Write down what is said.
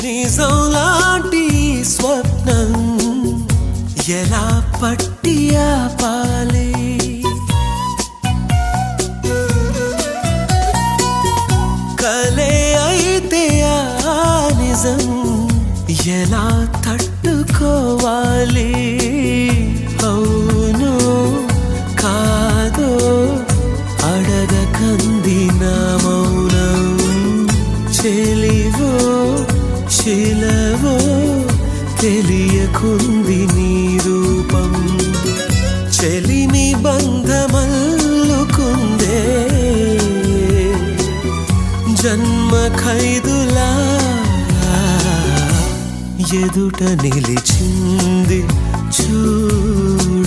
నిజం లాంటి స్వప్నం ఎలా పట్టి ఆపాలి కలే అయితే ఆ నిజం ఎలా తట్టుకోవాలి అవును కాదో అడగకంది నా మౌనం చెలివో చిలవో తెలియకుంది నీ రూపం చెలిమి బంధమల్లుకుందే జన్మ ఖైదులా ఎదుట నిలిచింది చూడు